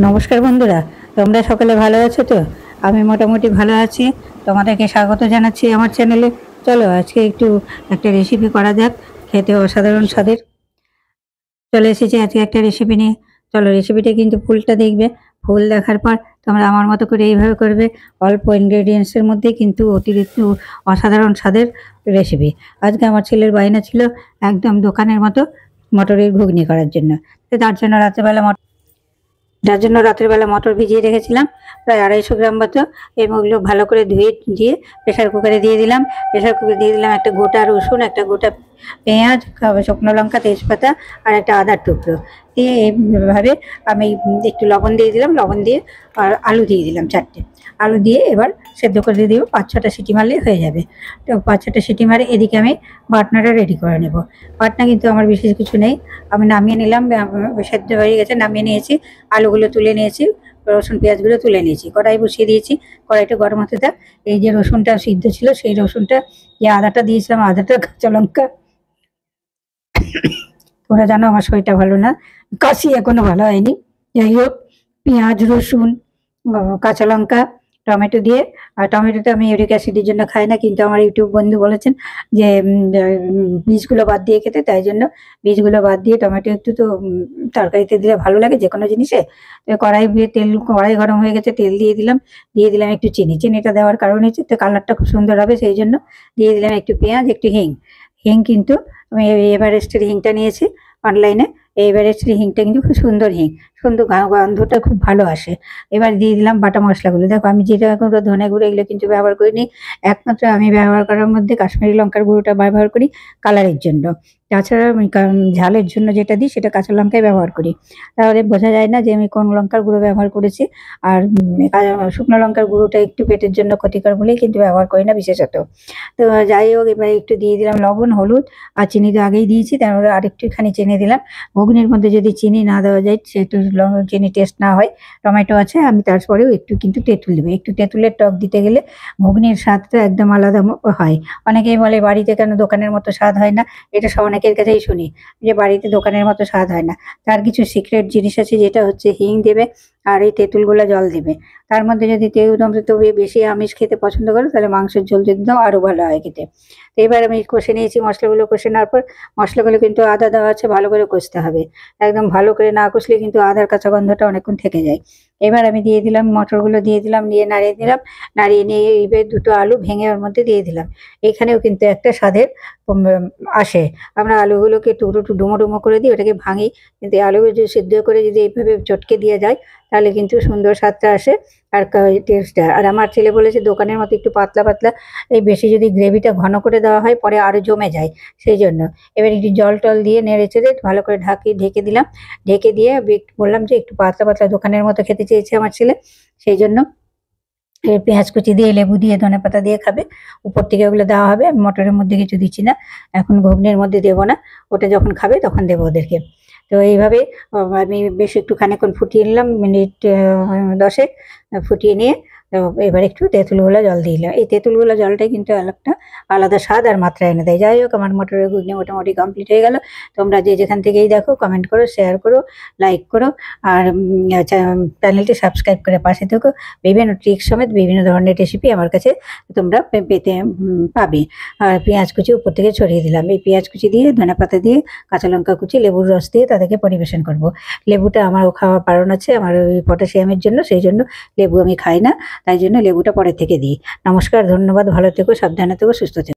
নমস্কার বন্ধুরা, তোমরা সকলে ভালো আছো তো? আমি মোটামুটি ভালো আছি। তোমাদেরকে স্বাগত জানাচ্ছি আমার চ্যানেলে। চলো আজকে একটা রেসিপি করা যাক, খেতে অসাধারণ স্বাদের। চলে এসেছি আজকে একটা রেসিপি নিয়ে। চলো রেসিপিটা কিন্তু ফুলটা দেখবে। ফুল দেখার পর তোমরা আমার মতো করে এইভাবে করবে। অল্প ইনগ্রেডিয়েন্টসের মধ্যে কিন্তু অতিরিক্ত অসাধারণ স্বাদের রেসিপি। আজকে আমার ছেলের বায়না ছিল একদম দোকানের মতো মটরের ঘুগনি করার জন্য। তো রাতের বেলা মটর ভিজিয়ে রেখেছিলাম প্রায় 250 গ্রাম মতো। এবং ওগুলো ভালো করে ধুয়ে দিয়ে প্রেশার কুকারে দিয়ে দিলাম। প্রেশার কুকারে দিয়ে দিলাম একটা গোটা রসুন, একটা গোটা পেঁয়াজ, শুকনো লঙ্কা, তেজপাতা আর একটা আদার টুকরো দিয়ে এইভাবে আমি একটু লবণ দিয়ে দিলাম। লবণ দিয়ে আর আলু দিয়ে দিলাম 4টে। আলু দিয়ে এবার সেদ্ধ করে দিয়ে দেবো। 5-6টা সিটি মারলে হয়ে যাবে। তো 5-6টা সিটি মারে এদিকে আমি বাটনাটা রেডি করে নেব। বাটনা কিন্তু আমার বিশেষ কিছু নেই। আমি নামিয়ে নিলাম, সেদ্ধ হয়ে গেছে, নামিয়ে নিয়েছি। আলুগুলো তুলে নিয়েছি, রসুন পেঁয়াজগুলো তুলে নিয়েছি। কড়াই বসিয়ে দিয়েছি, কড়াইটা গরম হতে থাক। এই যে রসুনটা সিদ্ধ ছিল সেই রসুনটা, যে আদাটা দিয়েছিলাম, আদাটা, কাঁচা লঙ্কা, তোমরা জানো আমার শরীরটা ভালো না, কাশি এখনো ভালো হয়নি। যাই হোক, পেঁয়াজ, রসুন, কাঁচা লঙ্কা, টমেটো দিয়ে। আর টমেটোটা আমি ইউরিক অ্যাসিডের জন্য খাই না, কিন্তু আমার ইউটিউব বন্ধু বলেছেন যে বীজগুলো বাদ দিয়ে খেতে, তাই জন্য বীজগুলো বাদ দিয়ে টমেটো একটু তো তরকারিতে দিলে ভালো লাগে যে কোনো জিনিসে। তো কড়াই গরম হয়ে গেছে, তেল দিয়ে দিলাম একটু চিনি। চিনিটা দেওয়ার কারণ হচ্ছে তো কালারটা খুব সুন্দর হবে, সেই জন্য দিয়ে দিলাম একটু পেঁয়াজ, একটু হিং। হিং কিন্তু আমি এভারেস্টের হিংটা নিয়েছি অনলাইনে। এই এভারেস্টের হিংটা কিন্তু খুব সুন্দর হিং, সুন্দর গন্ধটা খুব ভালো আসে। এবার দিয়ে দিলাম বাটা মশলাগুলো। দেখো আমি জিরা গুঁড়ো, ধনে গুঁড়ো এগুলো কিন্তু ব্যবহার করিনি। একমাত্র আমি ব্যবহার করার মধ্যে কাশ্মীরি লঙ্কার গুঁড়োটা ব্যবহার করি কালারের জন্য। তাছাড়া আমি ঝালের জন্য যেটা দিই সেটা কাঁচা লঙ্কাই ব্যবহার করি। তাহলে বোঝা যায় না যে আমি কোন লঙ্কার গুঁড়ো ব্যবহার করেছি। আর শুকনো লঙ্কার গুঁড়োটা একটু পেটের জন্য ক্ষতিকর বলেই কিন্তু ব্যবহার করি না বিশেষত। তো যাই হোক, এবার একটু দিয়ে দিলাম লবণ, হলুদ আর চিনি তো আগেই দিয়েছি, তারপরে আরেকটুখানি চিনি দিলাম। ঘুগনির মধ্যে যদি চিনি না দেওয়া যায়, সেটু চিনি টেস্ট না হয়, টমেটো আছে, আমি তারপরেও একটু কিন্তু তেঁতুল দেবো। একটু তেঁতুলের টক দিতে গেলে ঘুগনির স্বাদটা একদম আলাদা হয়। অনেকেই বলে বাড়িতে কেন দোকানের মতো স্বাদ হয় না। এটা অনেকের কাছেই শুনি যে বাড়িতে দোকানের মতো স্বাদ হয় না। তার কিছু সিক্রেট জিনিস আছে, যেটা হচ্ছে হিং দেবে আর এই তেঁতুলগুলো জল দেবে। তার মধ্যে যদি তোমরা তো বেশি আমিষ খেতে পছন্দ করো, তাহলে মাংসের ঝোল যদি দাও আরও ভালো হয় খেতে। তো এবার আমি কষে নিয়েছি মশলাগুলো। কষে নেওয়ার পর মশলাগুলো কিন্তু আদা দেওয়া আছে, ভালো করে কষতে হবে। একদম ভালো করে না কষলে কিন্তু আদার কাঁচা গন্ধটা অনেকক্ষণ থেকে যায়। এবার আমি দিয়ে দিলাম মটরগুলো, দিয়ে দিলাম, নিয়ে নাড়িয়ে দিলাম। নাড়িয়ে নিয়ে এবার 2টো আলু ভেঙে ওর মধ্যে দিয়ে দিলাম। এখানেও কিন্তু একটা স্বাদের আসে। আমরা আলুগুলোকে একটু ডুমো ডুমো করে দিই, ওটাকে ভাঙি। কিন্তু আলুগুলো যদি সিদ্ধ করে যদি এইভাবে চটকে দিয়ে যায়, তাহলে কিন্তু সুন্দর স্বাদটা আসে আর টেস্টটা। আর আমার ছেলে বলেছে দোকানের মতো একটু পাতলা পাতলা, এই বেশি যদি গ্রেভিটা ঘন করে দেওয়া হয় পরে আরও জমে যায়, সেই জন্য। এবার একটু জল টল দিয়ে নেড়ে চেড়ে ভালো করে ঢেকে দিলাম। ঢেকে দিয়ে বললাম যে একটু পাতলা পাতলা দোকানের মতো খেতে চেয়েছে আমার ছেলে, সেই জন্য। পেঁয়াজ কুচি দিয়ে, লেবু দিয়ে, ধনেপাতা দিয়ে খাবে। উপর থেকে ওগুলো দেওয়া হবে। আমি মটরের মধ্যে কিছু দিচ্ছি না, এখন ঘুগনির মধ্যে দেবো না, ওটা যখন খাবে তখন দেবো ওদেরকে। তো এইভাবে আমি বেশ একটু খানিকক্ষণ ফুটিয়ে নিলাম, মিনিট 10 ফুটিয়ে নিয়ে এবার একটু তেঁতুলগুলো জল দিয়ে দিলাম। এই তেঁতুলগুলো জলটাই কিন্তু একটা আলাদা স্বাদ আর মাত্রা এনে দেয়। যাই হোক, আমার মটরের ঘুগনি মোটামুটি কমপ্লিট হয়ে গেল। তোমরা যে যেখান থেকেই দেখো কমেন্ট করো, শেয়ার করো, লাইক করো, আর চ্যানেলটি সাবস্ক্রাইব করে পাশে থেকো। বিভিন্ন ট্রিক সমেত বিভিন্ন ধরনের রেসিপি আমার কাছে তোমরা পেতে পাবে। আর পেঁয়াজ কুচি উপর থেকে ছড়িয়ে দিলাম। এই পেঁয়াজ কুচি দিয়ে, ধনেপাতা দিয়ে, কাঁচা লঙ্কা কুচি, লেবুর রস দিয়ে তাদেরকে পরিবেশন করব। লেবুটা আমারও খাওয়ার কারণ আছে, আমার ওই পটাশিয়ামের জন্য, সেই জন্য লেবু আমি খাই না, তাই জন্য লেবুটা পরে থেকে দিই। নমস্কার, ধন্যবাদ, ভালো থেকো, সাবধানে থেকো, সুস্থ থেকো।